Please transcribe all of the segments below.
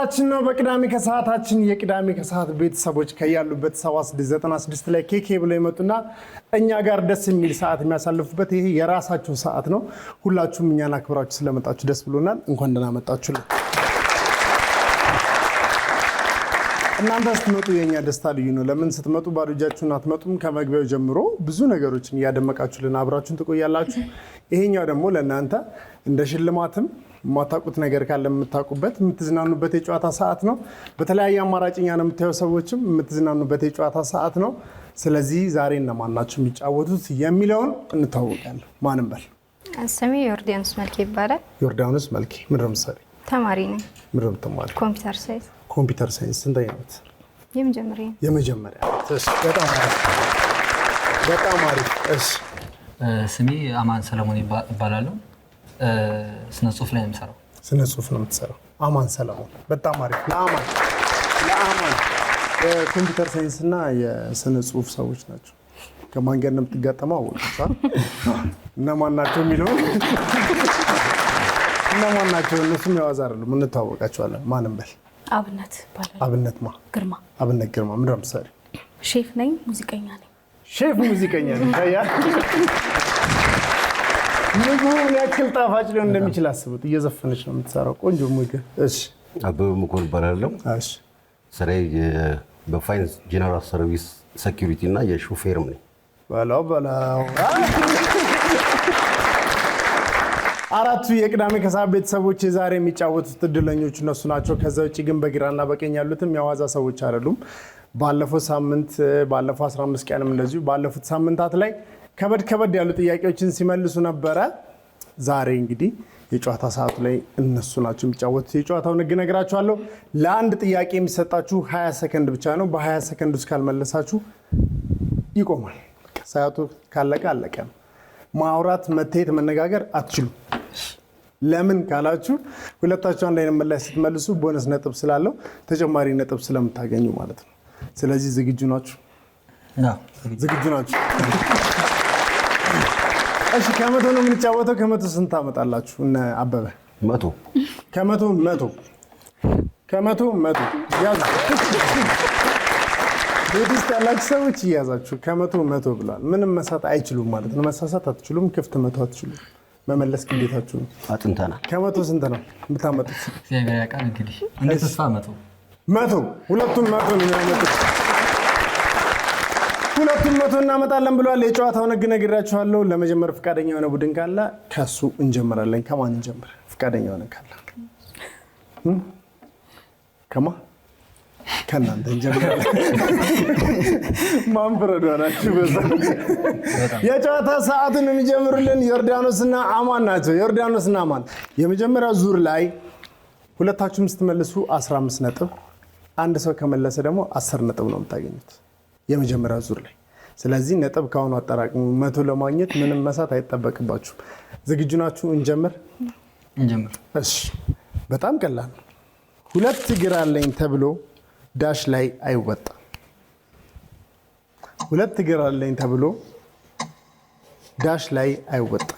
ሰዓታችን ነው። በቅዳሜ ከሰዓታችን የቅዳሜ ከሰዓት ቤተሰቦች ከያሉበት 7696 ላይ ኬኬ ብለው ይመጡና እኛ ጋር ደስ የሚል ሰዓት የሚያሳልፉበት ይሄ የራሳችሁ ሰዓት ነው። ሁላችሁም እኛን አክብራችሁ ስለመጣችሁ ደስ ብሎናል። እንኳን ደህና መጣችሁልን። እናንተ ስትመጡ የኛ ደስታ ልዩ ነው። ለምን ስትመጡ ባዶ እጃችሁን አትመጡም። ከመግቢያው ጀምሮ ብዙ ነገሮችን እያደመቃችሁልን አብራችሁን ትቆያላችሁ። ይሄኛው ደግሞ ለእናንተ እንደ ሽልማትም የማታውቁት ነገር ካለ የምታውቁበት የምትዝናኑበት የጨዋታ ሰዓት ነው። በተለያየ አማራጭኛ ነው የምታዩ ሰዎችም የምትዝናኑበት የጨዋታ ሰዓት ነው። ስለዚህ ዛሬ እነማን ናቸው የሚጫወቱት የሚለውን እንታወቃለን። ማንም በል። ስሜ ዮርዳኖስ መልኬ ይባላል። ዮርዳኖስ መልኬ ምንድን ነው የምትሰሪው? ተማሪ ነኝ። ምንድን ነው የምትማሪው? ኮምፒውተር ሳይንስ። ኮምፒውተር ሳይንስ ስንተኛ ዓመት? የመጀመሪያ። በጣም አሪፍ። እሺ ስሜ አማን ሰለሞን ይባላለሁ። ስነ ጽሁፍ ላይ ነው የምሰራው። ስነ ጽሁፍ ነው የምትሰራው? አማን ሰለሞን በጣም አሪፍ። ለአማን የኮምፒውተር ሳይንስ እና የስነ ጽሁፍ ሰዎች ናቸው። ከማን ጋር ነው የምትጋጠመው? አወቅሁት። እነማን ናቸው የሚለውን እነማን ናቸው? እነሱም ያዋዛ አይደሉም፣ እንተዋወቃቸዋለን። ማንም በል። አብነት ይባላል። አብነት ማ? ግርማ። አብነት ግርማ ምንድን ነው የምትሰሪው? ሼፍ ነኝ፣ ሙዚቀኛ ነኝ። ሼፍ ሙዚቀኛ ነኝ። ምግቡ ምን ያክል ጣፋጭ ሊሆን እንደሚችል አስቡት። እየዘፈነች ነው የምትሰራው። ቆንጆ ምግብ። እሺ አበበ መኮንን እባላለሁ። እሺ ስራዬ በፋይናንስ ጄኔራል ሰርቪስ ሴኩሪቲ እና የሾፌርም ነኝ። በላው አራቱ የቅዳሜ ከሰዓት ቤተሰቦች ዛሬ የሚጫወቱት እድለኞች እነሱ ናቸው። ከዛ ውጭ ግን በግራና በቀኝ ያሉትም የዋዛ ሰዎች አይደሉም። ባለፈው ሳምንት ባለፈው 15 ቀንም እንደዚሁ ባለፉት ሳምንታት ላይ ከበድ ያሉ ጥያቄዎችን ሲመልሱ ነበረ። ዛሬ እንግዲህ የጨዋታ ሰዓቱ ላይ እነሱ ናቸው የሚጫወቱት። የጨዋታውን ህግ እነግራችኋለሁ። ለአንድ ጥያቄ የሚሰጣችሁ 20 ሰከንድ ብቻ ነው። በ20 ሰከንድ ውስጥ ካልመለሳችሁ ይቆማል። ሰዓቱ ካለቀ አለቀ። ማውራት፣ መታየት፣ መነጋገር አትችሉም። ለምን ካላችሁ ሁለታችሁ አንድ አይነት ምላሽ ስትመልሱ ቦነስ ነጥብ ስላለው ተጨማሪ ነጥብ ስለምታገኙ ማለት ነው። ስለዚህ ዝግጁ ናችሁ? ዝግጁ ናችሁ? እሺ ከመቶ ነው የምንጫወተው። ከመቶ ስንት ታመጣላችሁ? እነ አበበ 100 ከመቶ ያዙ። ቤት ውስጥ ያላችሁ ሰዎች እያዛችሁ ከመቶ ብሏል። ምንም መሳት አይችሉም ማለት ነው። መሳሳት አትችሉም። ክፍት መቶ አትችሉም። መመለስ ግዴታችሁ ነው። አጥንተናል። ከመቶ ስንት ነው የምታመጡት? እግዚአብሔር ያውቃል። እንግዲህ እንደ ተስፋ 100 ሁለቱም 100 ነው የሚያመጡት። ሁለቱም 100 እናመጣለን ብለዋል። የጨዋታውን ህግ ነግራችኋለሁ። ለመጀመር ፍቃደኛ የሆነ ቡድን ካለ ከሱ እንጀምራለን። ከማን እንጀምር? ፍቃደኛ የሆነ ካለ ከእናንተ እንጀምራለን። ማንፈረዱ ናችሁ። በዛ የጨዋታ ሰዓቱን የሚጀምሩልን ዮርዳኖስና አማን ናቸው። ዮርዳኖስና አማን የመጀመሪያው ዙር ላይ ሁለታችሁም ስትመልሱ 15 ነጥብ፣ አንድ ሰው ከመለሰ ደግሞ 10 ነጥብ ነው የምታገኙት የመጀመሪያው ዙር ላይ። ስለዚህ ነጥብ ካሁኑ አጠራቅሙ። 100 ለማግኘት ምንም መሳት አይጠበቅባችሁም። ዝግጁ ናችሁ? እንጀምር። እሺ በጣም ቀላል ነው። ሁለት እግር አለኝ ተብሎ ዳሽ ላይ አይወጣም። ሁለት እግር አለኝ ተብሎ ዳሽ ላይ አይወጣም።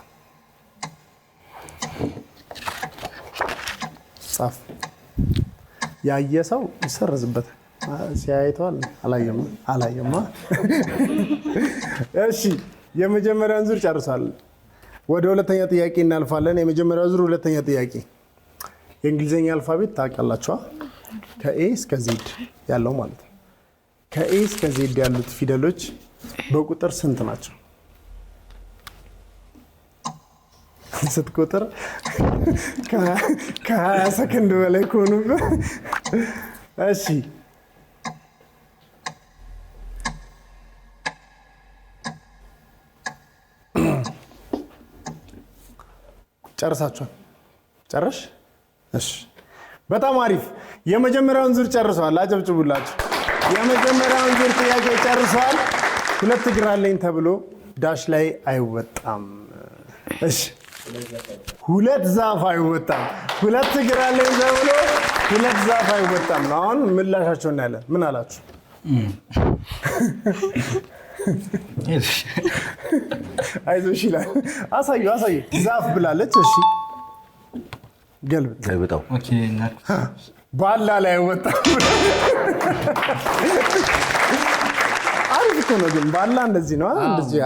ጻፍ። ያየ ሰው ይሰርዝበታል። ሲያይተዋል። አላየማ። እሺ የመጀመሪያውን ዙር ጨርሷል። ወደ ሁለተኛ ጥያቄ እናልፋለን። የመጀመሪያው ዙር ሁለተኛ ጥያቄ የእንግሊዝኛ አልፋቤት ታውቃላችኋ? ከኤ እስከ ዜድ ያለው ማለት ነው። ከኤ እስከ ዜድ ያሉት ፊደሎች በቁጥር ስንት ናቸው? ስትቆጥር ከ20 ሰከንድ በላይ ከሆኑ እሺ ጨርሳችኋል? ጨረሽ? እሺ በጣም አሪፍ። የመጀመሪያውን ዙር ጨርሰዋል። አጨብጭቡላችሁ። የመጀመሪያውን ዙር ጥያቄ ጨርሰዋል። ሁለት እግር አለኝ ተብሎ ዳሽ ላይ አይወጣም። እሺ ሁለት ዛፍ አይወጣም። ሁለት እግር አለኝ ተብሎ ሁለት ዛፍ አይወጣም ነው። አሁን ምላሻቸው እናያለን። ምን አላችሁ? አይዞሽ ይላል። አሳዩ። ዛፍ ብላለች። እሺ ገልብጠው። ኦኬ ባላ ላይ ወጣ። አሪፍ እኮ ነው ግን ባላ እንደዚህ ነው እንደዚህ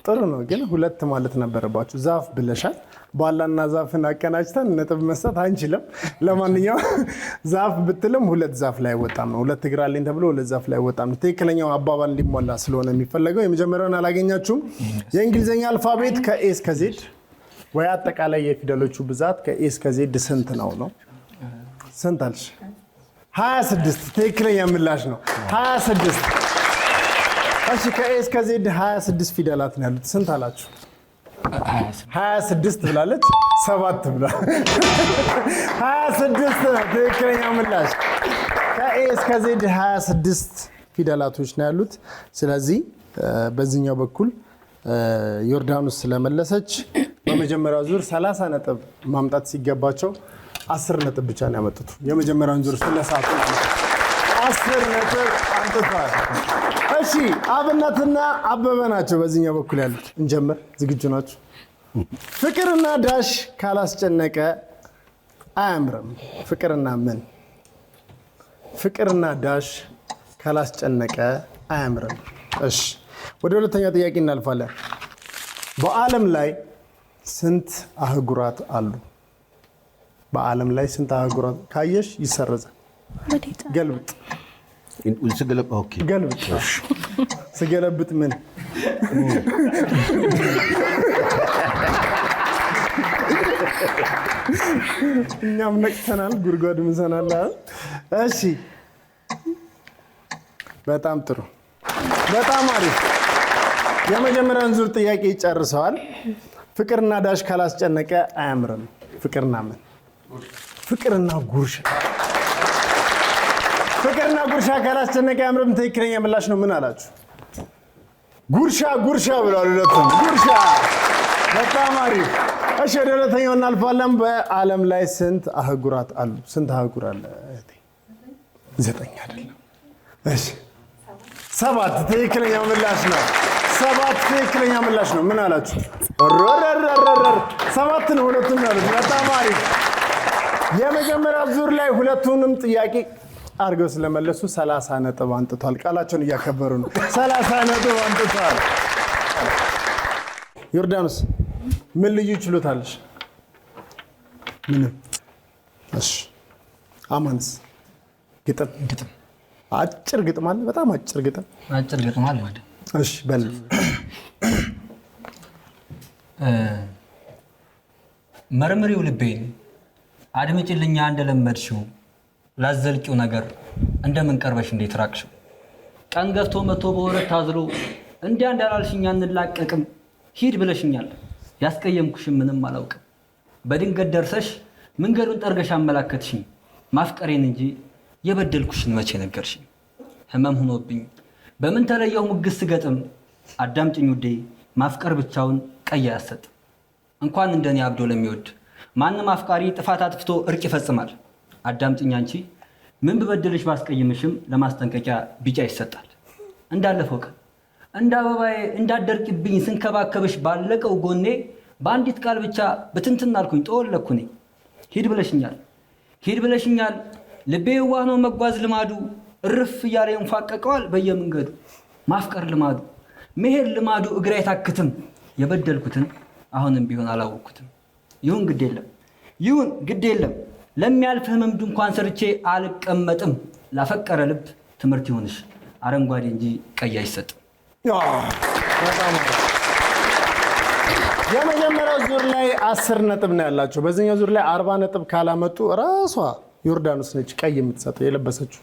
ጥሩ ነው ግን ሁለት ማለት ነበረባችሁ። ዛፍ ብለሻል። ባላና ዛፍን አቀናጅተን ነጥብ መስጠት አንችልም። ለማንኛውም ዛፍ ብትልም ሁለት ዛፍ ላይ ወጣም ነው። ሁለት እግር አለኝ ተብሎ ሁለት ዛፍ ላይ ወጣም ነው። ትክክለኛው አባባል እንዲሟላ ስለሆነ የሚፈለገው የመጀመሪያውን አላገኛችሁም። የእንግሊዝኛ አልፋቤት ከኤ እስከ ዜድ ወይ አጠቃላይ የፊደሎቹ ብዛት ከኤ እስከ ዜድ ስንት ነው? ስንት አልሽ? 26 ትክክለኛ ምላሽ ነው። 26 እሺ ከኤ እስከ ዜድ 26 ፊደላት ነው ያሉት። ስንት አላችሁ? 26 ብላለች። 7 ብላ 26 ትክክለኛ ምላሽ። ከኤ እስከ ዜድ 26 ፊደላቶች ነው ያሉት። ስለዚህ በዚህኛው በኩል ዮርዳኖስ ስለመለሰች በመጀመሪያው ዙር 30 ነጥብ ማምጣት ሲገባቸው 10 ነጥብ ብቻ ነው ያመጡት። የመጀመሪያውን ዙር ስለሳቱ 10 ነጥብ አምጥቷል። እሺ አብነትና አበበ ናቸው በዚህኛው በኩል ያሉት። እንጀምር። ዝግጁ ናችሁ? ፍቅርና ዳሽ ካላስጨነቀ አያምርም። ፍቅርና ምን? ፍቅርና ዳሽ ካላስጨነቀ አያምርም። እሺ ወደ ሁለተኛው ጥያቄ እናልፋለን። በዓለም ላይ ስንት አህጉራት አሉ? በዓለም ላይ ስንት አህጉራት ካየሽ ይሰረዛል። ገልብጥ ገልብጥ። ስገለብጥ ምን እኛም ነቅተናል፣ ጉድጓድ ምሰናል። እሺ በጣም ጥሩ፣ በጣም አሪፍ። የመጀመሪያውን ዙር ጥያቄ ጨርሰዋል። ፍቅርና ዳሽ ካላስጨነቀ አያምርም። ፍቅርና ምን? ፍቅርና ጉርሻ። ፍቅርና ጉርሻ ካላስጨነቀ አያምርም ትክክለኛ ምላሽ ነው። ምን አላችሁ? ጉርሻ ጉርሻ ብለዋል ሁለቱም። ጉርሻ። በጣም አሪፍ። እሺ ወደ ሁለተኛው እናልፋለን። በዓለም ላይ ስንት አህጉራት አሉ? ስንት አህጉር አለ? 9 አይደለም። እሺ 7 ትክክለኛ ምላሽ ነው። 7 ትክክለኛ ምላሽ ነው። ምን አላችሁ? 7 ነው ሁለቱም ያሉት። በጣም አሪፍ። የመጀመሪያው ዙር ላይ ሁለቱንም ጥያቄ አድርገው ስለመለሱ 30 ነጥብ አንጥቷል። ቃላቸውን እያከበሩ ነው። 30 ነጥብ አንጥቷል። ዮርዳኖስ ምን ልዩ ችሎታ አለሽ? ምንም። እሺ አማንስ? ግጥም። አጭር ግጥም አለ? በጣም አጭር ግጥም። አጭር ግጥም አለ ማለት። እሺ በል። መርምሪው ልቤን አድምጪልኛ እንደለመድሽው ላዘልቂው ነገር እንደምን ቀርበሽ እንዴት ራቅሽው? ቀን ገፍቶ መቶ በወረት ታዝሎ እንዲያ እንዳላልሽኛ እንላቀቅም ሂድ ብለሽኛል። ያስቀየምኩሽም ምንም አላውቅም። በድንገት ደርሰሽ መንገዱን ጠርገሽ አመላከትሽኝ። ማፍቀሬን እንጂ የበደልኩሽን መቼ ነገርሽኝ? ህመም ሆኖብኝ በምን ተለየሁ ሙግስ ገጥም። አዳምጪኝ ውዴ ማፍቀር ብቻውን ቀይ አያሰጥ። እንኳን እንደኔ አብዶ ለሚወድ ማንም አፍቃሪ ጥፋት አጥፍቶ እርቅ ይፈጽማል። አዳምጪኝ አንቺ ምን ብበድልሽ ባስቀይምሽም ለማስጠንቀቂያ ቢጫ ይሰጣል። እንዳለፈው ቀን እንደ አበባዬ እንዳደርቅብኝ ስንከባከብሽ ባለቀው ጎኔ በአንዲት ቃል ብቻ በትንትን አልኩኝ ተወለኩኝ። ሂድ ብለሽኛል ልቤ የዋህ ነው መጓዝ ልማዱ። እርፍ እያለ እንፋቀቀዋል በየመንገዱ። ማፍቀር ልማዱ መሄድ ልማዱ እግሬ አይታክትም። የበደልኩትን አሁንም ቢሆን አላወቅኩትም። ይሁን ግድ የለም ለሚያልፍ ህመም ድንኳን ሰርቼ አልቀመጥም። ላፈቀረ ልብ ትምህርት ይሆንሽ አረንጓዴ እንጂ ቀይ አይሰጥም። የመጀመሪያው ዙር ላይ 10 ነጥብ ነው ያላቸው። በዚህኛው ዙር ላይ 40 ነጥብ ካላመጡ ራሷ ዮርዳኖስ ነች ቀይ የምትሰጠው የለበሰችው።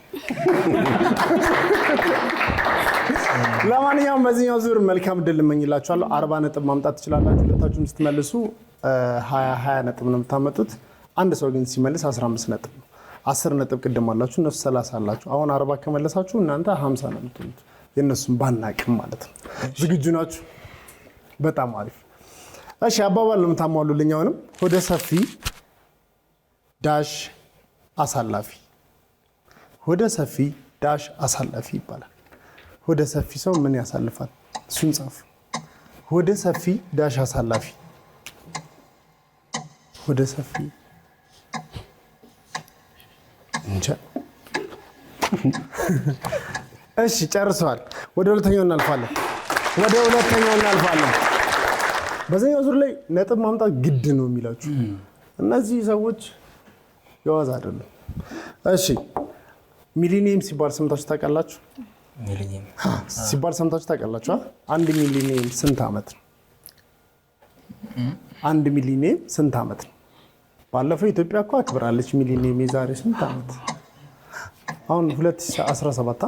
ለማንኛውም በዚህኛው ዙር መልካም ድል እመኝላችኋለሁ። 40 ነጥብ ማምጣት ትችላላችሁ። ሁለታችሁም ስትመልሱ 20 ነጥብ ነው የምታመጡት። አንድ ሰው ግን ሲመልስ 15 ነጥብ ነው። 10 ነጥብ ቅድም አላችሁ፣ እነሱ 30 አላችሁ። አሁን 40 ከመለሳችሁ እናንተ 50 ነው የምትሉት። የእነሱም ባናቅም ማለት ነው። ዝግጁ ናችሁ? በጣም አሪፍ። እሺ አባባል ነው የምታሟሉልኝ። አሁንም ሆደ ሰፊ ዳሽ አሳላፊ። ሆደ ሰፊ ዳሽ አሳላፊ ይባላል። ሆደ ሰፊ ሰው ምን ያሳልፋል? እሱን ጻፉ። ሆደ ሰፊ ዳሽ አሳላፊ። ሆደ ሰፊ እሺ ጨርሰዋል። ወደ ሁለተኛው እናልፋለን። በዚህኛው ዙር ላይ ነጥብ ማምጣት ግድ ነው የሚላችሁ እነዚህ ሰዎች የዋዛ አይደለም። እሺ ሚሊኒየም ሲባል ሰምታችሁ ታውቃላችሁ? ሚሊኒየም ሲባል ሰምታችሁ ታውቃላችሁ? አንድ ሚሊኒየም ስንት ዓመት ነው? አንድ ሚሊኒየም ስንት ዓመት ነው? ባለፈው ኢትዮጵያ እኮ አክብራለች ሚሊኒየም የዛሬ ስንት ዓመት? አሁን 2017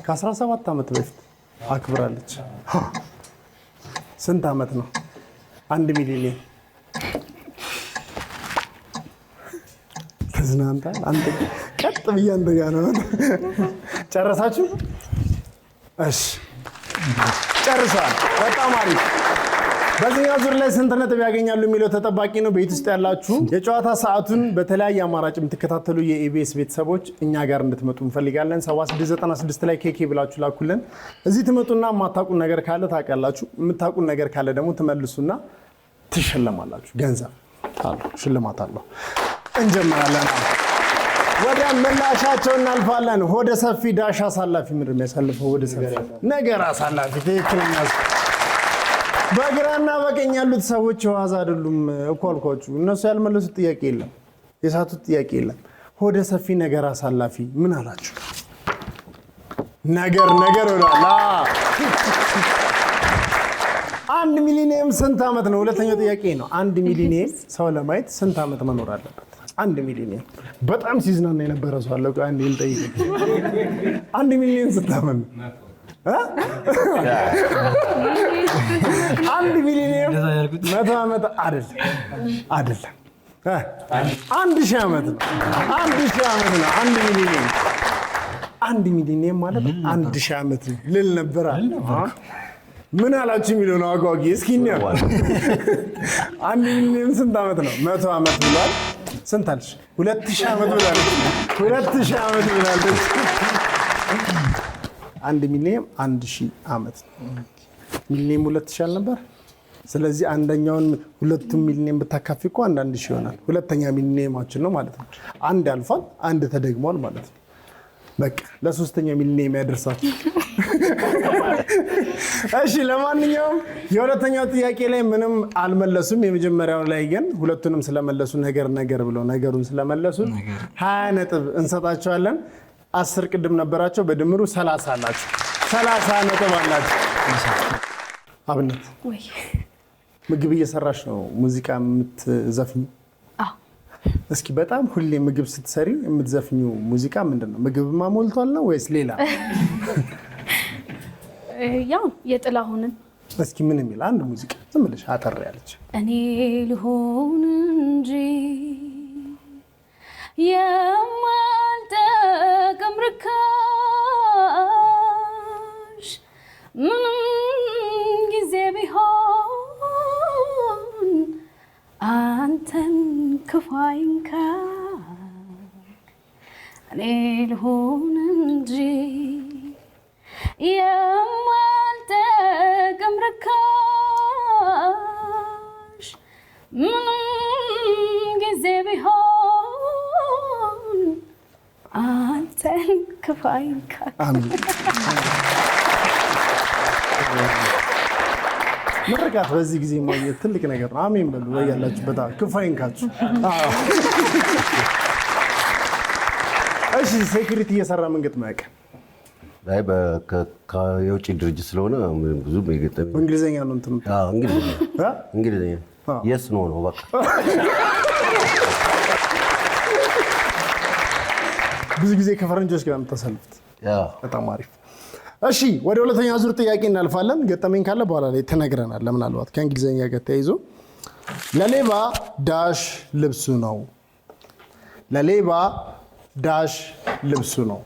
ከ17 ዓመት በፊት አክብራለች። ስንት ዓመት ነው አንድ ሚሊኒየም? ተዝናንታል። አንተ ቀጥ ብዬ አንተ ጋር ነው። ጨረሳችሁ? እሺ ጨርሰዋል። በጣም አሪፍ። በዚህኛው ዙር ላይ ስንት ነጥብ ያገኛሉ የሚለው ተጠባቂ ነው። ቤት ውስጥ ያላችሁ የጨዋታ ሰዓቱን በተለያየ አማራጭ የምትከታተሉ የኢቢኤስ ቤተሰቦች እኛ ጋር እንድትመጡ እንፈልጋለን። 7696 ላይ ኬኬ ብላችሁ ላኩልን። እዚህ ትመጡና የማታውቁን ነገር ካለ ታውቃላችሁ፣ የምታውቁን ነገር ካለ ደግሞ ትመልሱና ትሸለማላችሁ። ገንዘብ አለው፣ ሽልማት አለው። እንጀምራለን። ወደ ምላሻቸው እናልፋለን። ሆደ ሰፊ ዳሽ አሳላፊ ምንድን ነው የሚያሳልፈው? ሆደ ሰፊ ነገር አሳላፊ ትክክለኛ። በግራና በቀኝ ያሉት ሰዎች ዋዛ አይደሉም እኮ አልኳችሁ። እነሱ ያልመለሱት ጥያቄ የለም፣ የሳቱት ጥያቄ የለም። ሆደ ሰፊ ነገር አሳላፊ ምን አላችሁ? ነገር ወዳላ። አንድ ሚሊኒየም ስንት ዓመት ነው? ሁለተኛው ጥያቄ ነው። አንድ ሚሊኒየም ሰው ለማየት ስንት ዓመት መኖር አለበት? አንድ ሚሊኒየም በጣም ሲዝናና የነበረ ሰው አለ። አንድ ልጠይቅ፣ አንድ ሚሊኒየም ስንት ዓመት ነው? አንድ ሚሊኒየም 100 ዓመት አይደለም፣ 1000 ዓመት ነው። 1000 ዓመት ነው አንድ ሚሊኒየም። አንድ ሚሊኒየም ማለት 1000 ዓመት ነው ልል ነበር። ምን አላችሁ የሚለው ነው አጓጊ። እስኪ ነው አንድ ሚሊኒየም ስንት ዓመት ነው? 100 ዓመት ብሏል። ስንት አልሽ? 2000 ዓመት ብላለች። 2000 ዓመት ብላለች። አንድ ሚሊኒየም 1000 ዓመት ነው። ሚሊኒየም 2000 አልነበር? ስለዚህ አንደኛውን ሁለቱም ሚሊኒየም ብታካፊ እኮ አንድ ሺህ ይሆናል። ሁለተኛ ሚሊኒየማችን ነው ማለት ነው። አንድ አልፏል፣ አንድ ተደግሟል ማለት ነው። በቃ ለሶስተኛ ሚሊኒየም ያደርሳችሁ። እሺ ለማንኛውም የሁለተኛው ጥያቄ ላይ ምንም አልመለሱም። የመጀመሪያው ላይ ግን ሁለቱንም ስለመለሱ ነገር ብለው ነገሩን ስለመለሱ 20 ነጥብ እንሰጣቸዋለን። 10 ቅድም ነበራቸው፣ በድምሩ 30 አላቸው። 30 ነጥብ አላቸው። አብነት ምግብ እየሰራሽ ነው ሙዚቃ የምትዘፍኙ? እስኪ በጣም ሁሌ ምግብ ስትሰሪ የምትዘፍኙ ሙዚቃ ምንድን ነው? ምግብማ ሞልቷል ነው ወይስ ሌላ? ያው የጥላሁንን እስኪ ምን የሚል አንድ ሙዚቃ ዝም ብለሽ አጠር ያለች። እኔ ልሆን እንጂ የማልጠቅም ርካሽ ምንም ጊዜ ቢሆን አንተን ክፉ አይንካኝ። እኔ ልሆን እንጂ የማልጠቅም ርካሽ ምንም ጊዜ ቢሆን አንተን ክፉ አይንካኝ። ምርቃት በዚህ ጊዜ ማግኘት ትልቅ ነገር ነው። አሜን በሉ ያላችሁበት። ክፉ አይንካችሁ። እሺ ሴኩሪቲ እየሰራ ምን ገጥመህ ያውቃል? አይ የውጭ ድርጅት ስለሆነ ብዙ የገጠመኝ በእንግሊዝኛ ነው እንትኑ። እንግሊዝኛ የስ ነው በቃ። ብዙ ጊዜ ከፈረንጆች ጋር የምታሳልፉት በጣም አሪፍ። እሺ ወደ ሁለተኛ ዙር ጥያቄ እናልፋለን። ገጠመኝ ካለ በኋላ ላይ ተነግረናል። ምናልባት ከእንግሊዝኛ ጋር ተያይዞ ለሌባ ዳሽ ልብሱ ነው። ለሌባ ዳሽ ልብሱ ነው።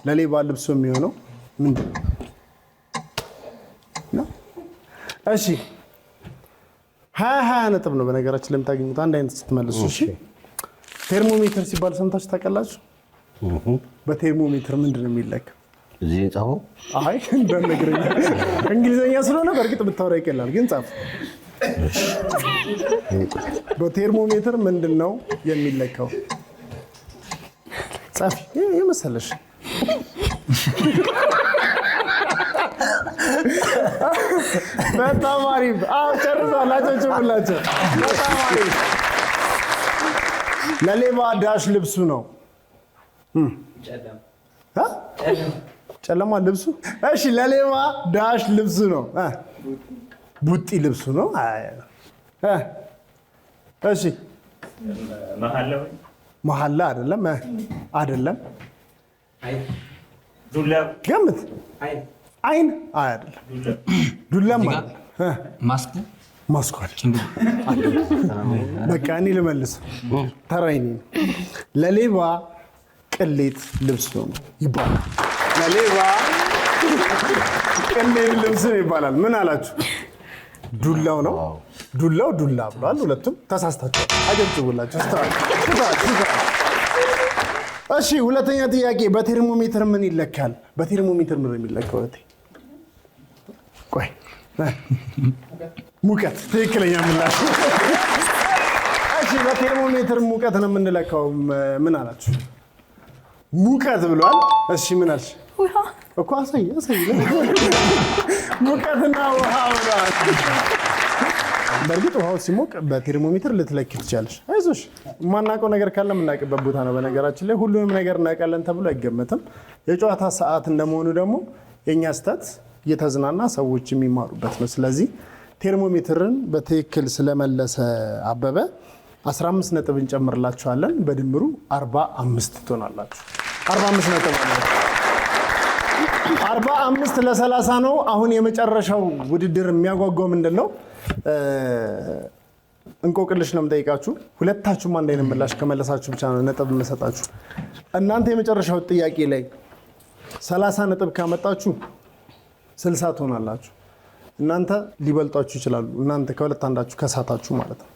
ለሌባ ልብሱ የሚሆነው ምንድን ነው? እሺ 20 ነጥብ ነው በነገራችን ላይ የምታገኙት አንድ አይነት ስትመልሱ። እሺ ቴርሞሜትር ሲባል ሰምታችሁ ታውቃላችሁ? በቴርሞሜትር ምንድን ነው የሚለካው? እዚህ ጻፈው። አይ እንደነገረኝ እንግሊዘኛ ስለሆነ በእርግጥ ብታወራ ይቀላል፣ ግን ጻፍ። በቴርሞሜትር ምንድን ነው የሚለካው? ጻፊ የመሰለሽ በጣም አሪፍ። ጨርሳላችሁ ሁላችሁ። በጣም አሪፍ። ለሌባ ዳሽ ልብሱ ነው። ጨለማ ልብሱ። እሺ ለሌባ ዳሽ ልብሱ ነው። ቡጢ ልብሱ ነው። እሺ መሐላ አይደለም። አይደለም። ገምት። አይን አይደለም። ዱላም አይደለም። ማስኳል በቃ እኔ ልመልስ። ተራይ ነኝ። ለሌባ ቅሌት ልብሱ ነው ይባላል። ለሌባ ቅሌት ልብሱ ነው ይባላል። ምን አላችሁ? ዱላው ነው። ዱላው ዱላ ብሏል። ሁለቱም ተሳስታችኋል። አጨብጭቡላችሁ። እሺ ሁለተኛ ጥያቄ፣ በቴርሞሜትር ምን ይለካል? በቴርሞሜትር ምን የሚለካው? ቆይ ሙቀት። ትክክለኛ ምላሽ። እሺ በቴርሞሜትር ሙቀት ነው የምንለካው። ምን አላችሁ? ሙቀት ብሏል። እሺ ምን አልሽ? እኮ አሳይ። ሙቀትና ውሃ ብሏል። በእርግጥ ውሃው ሲሞቅ በቴርሞሜትር ልትለኪ ትችላለሽ። አይዞሽ፣ የማናውቀው ነገር ካለ የምናውቅበት ቦታ ነው። በነገራችን ላይ ሁሉንም ነገር እናውቃለን ተብሎ አይገመትም። የጨዋታ ሰዓት እንደመሆኑ ደግሞ የእኛ ስህተት እየተዝናና ሰዎች የሚማሩበት ነው። ስለዚህ ቴርሞሜትርን በትክክል ስለመለሰ አበበ 15 ነጥብ እንጨምርላችኋለን። በድምሩ 45 ትሆናላችሁ። 45 ነጥብ አላችሁ። 45 ለ30 ነው። አሁን የመጨረሻው ውድድር የሚያጓጓው ምንድን ነው? እንቆቅልሽ ነው የምጠይቃችሁ። ሁለታችሁም አንድ አይነት ምላሽ ከመለሳችሁ ብቻ ነው ነጥብ የምሰጣችሁ። እናንተ የመጨረሻው ጥያቄ ላይ 30 ነጥብ ካመጣችሁ 60 ትሆናላችሁ። እናንተ ሊበልጧችሁ ይችላሉ። እናንተ ከሁለት አንዳችሁ ከሳታችሁ ማለት ነው።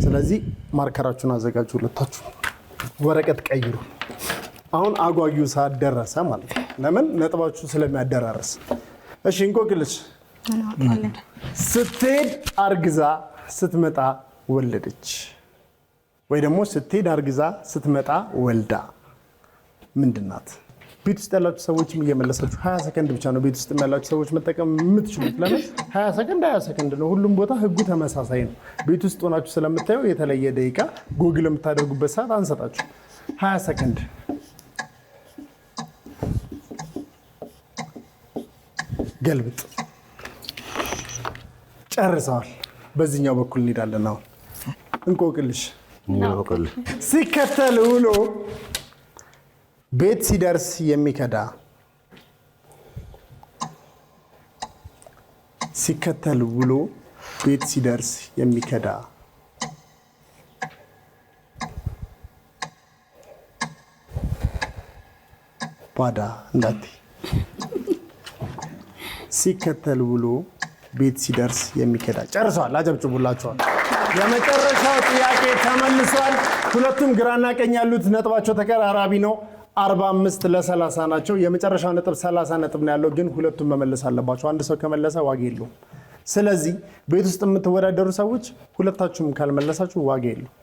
ስለዚህ ማርከራችሁን አዘጋጁ። ሁለታችሁ ወረቀት ቀይሩ። አሁን አጓጊው ሰዓት ደረሰ ማለት ነው። ለምን? ነጥባችሁ ስለሚያደራረስ። እሺ እንቆቅልሽ። ስትሄድ አርግዛ ስትመጣ ወለደች፣ ወይ ደግሞ ስትሄድ አርግዛ ስትመጣ ወልዳ ምንድን ናት? ቤት ውስጥ ያላችሁ ሰዎችም እየመለሳችሁ 20 ሰከንድ ብቻ ነው ቤት ውስጥ ያላችሁ ሰዎች መጠቀም የምትችሉት። ለምን? 20 ሰከንድ ነው። ሁሉም ቦታ ህጉ ተመሳሳይ ነው። ቤት ውስጥ ሆናችሁ ስለምታየው የተለየ ደቂቃ ጎግል የምታደርጉበት ሰዓት አንሰጣችሁ። 20 ሰከንድ ገልብጥ። ጨርሰዋል። በዚህኛው በኩል እንሄዳለን። አሁን እንቆቅልሽ። ሲከተል ውሎ ቤት ሲደርስ የሚከዳ። ሲከተል ውሎ ቤት ሲደርስ የሚከዳ። ባዳ እንዳትዪ። ሲከተል ውሎ ቤት ሲደርስ የሚከዳ። ጨርሰዋል። አጨብጭቡላቸዋል። የመጨረሻው ጥያቄ ተመልሷል። ሁለቱም ግራና ቀኝ ያሉት ነጥባቸው ተቀራራቢ ነው። 45 ለ30 ናቸው። የመጨረሻው ነጥብ 30 ነጥብ ነው ያለው፣ ግን ሁለቱም መመለስ አለባቸው። አንድ ሰው ከመለሰ ዋጋ የለውም። ስለዚህ ቤት ውስጥ የምትወዳደሩ ሰዎች ሁለታችሁም ካልመለሳችሁ ዋጋ የለውም።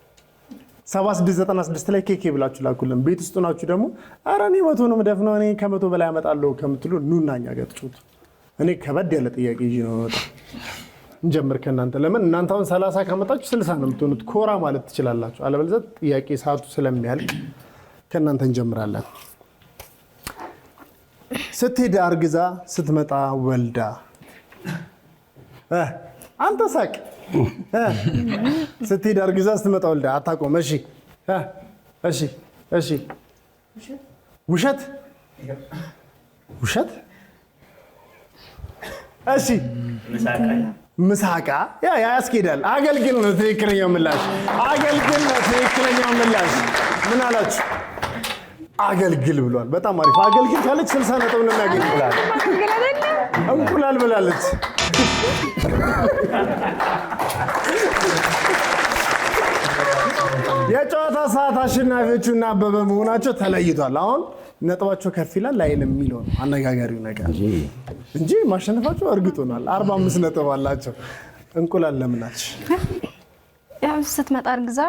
7696 ላይ ኬኬ ብላችሁ ላኩልን። ቤት ውስጥ ናችሁ ደግሞ ኧረ እኔ 100 ነው የምደፍነው እኔ ከ100 በላይ አመጣለሁ ከምትሉ ኑና እኛ ጋር ትጩት። እኔ ከበድ ያለ ጥያቄ ይዤ ነው የምመጣው። እንጀምር ከእናንተ። ለምን እናንተ አሁን 30 ካመጣችሁ 60 ነው የምትሆኑት። ኮራ ማለት ትችላላችሁ። አለበለዚያ ጥያቄ ሰዓቱ ስለሚያልቅ ከእናንተ እንጀምራለን። ስትሄድ አርግዛ ስትመጣ ወልዳ። አንተ ሳቅ። ስትሄድ አርግዛ ስትመጣ ወልዳ። አታውቀውም? እሺ እሺ እሺ። ውሸት ውሸት። እሺ ምሳቃ። ያ ያስኬዳል። አገልግል ነው ትክክለኛው ምላሽ። አገልግል ነው ትክክለኛው ምላሽ። ምን አላችሁ? አገልግል ብሏል። በጣም አሪፍ። አገልግል ካለች 60 ነጥብ ነው የሚያገኝ። እንቁላል ብላለች። የጨዋታ ሰዓት አሸናፊዎቹ እና አበበ መሆናቸው ተለይቷል። አሁን ነጥባቸው ከፍ ይላል አይልም የሚለው ነው አነጋጋሪው ነገር እንጂ ማሸነፋቸው እርግጥ ሆኗል። 45 ነጥብ አላቸው። እንቁላል ለምናች ያው ስትመጣ አርግዛ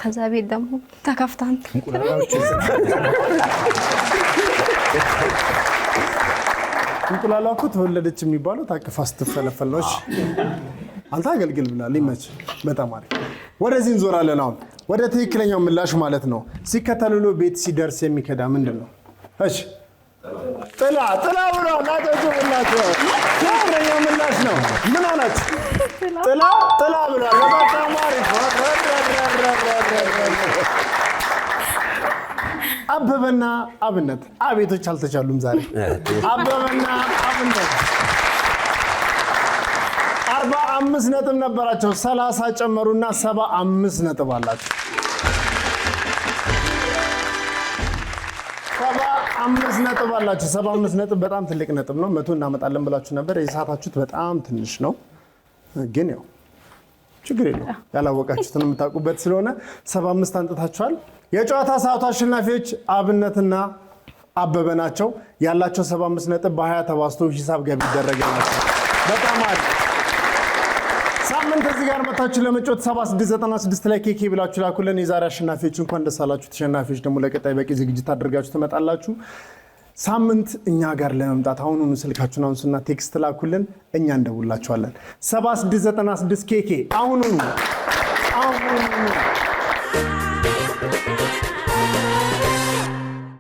ከዛ ቤት ደግሞ ተከፍታን እንቁላሏ እኮ ተወለደች የሚባለው ታቅፋ ስትፈለፈል ነው። እሺ አንተ አገልግል ብላል ይመች። በጣም አሪፍ። ወደዚህ እንዞራለን። አሁን ወደ ትክክለኛው ምላሽ ማለት ነው። ሲከተሉሎ ቤት ሲደርስ የሚከዳ ምንድን ነው? እሺ ጥላ ብሎ ላጨብጭቡላቸው። ትክክለኛው ምላሽ ነው። ምን አላች? ጥላ ብሏል። በጣም አሪፍ። አበበና አብነት አቤቶች አልተቻሉም ዛሬ። አበበና አብነት 45 ነጥብ ነበራቸው። 30 ጨመሩና 75 ነጥብ አላቸው። 75 ነጥብ አላቸው። 75 ነጥብ በጣም ትልቅ ነጥብ ነው። 100 እናመጣለን ብላችሁ ነበር። የሳታችሁት በጣም ትንሽ ነው፣ ግን ያው ችግር የለውም። ያላወቃችሁትን የምታውቁበት ስለሆነ 75 አንጥታችኋል። የጨዋታ ሰዓቱ አሸናፊዎች አብነትና አበበ ናቸው። ያላቸው 75 ነጥብ በ20 ተባዝቶ ሂሳብ ገቢ ይደረግላቸው። በጣም አሪፍ። ሳምንት እዚህ ጋር መታችሁ ለመጫወት 7696 ላይ ኬኬ ብላችሁ ላኩልን። የዛሬ አሸናፊዎች እንኳን ደስ አላችሁ። ተሸናፊዎች ደግሞ ለቀጣይ በቂ ዝግጅት አድርጋችሁ ትመጣላችሁ። ሳምንት እኛ ጋር ለመምጣት አሁኑኑ ስልካችሁን አንሱና ቴክስት ላኩልን፣ እኛ እንደውላችኋለን። 7696 ኬኬ አሁኑኑ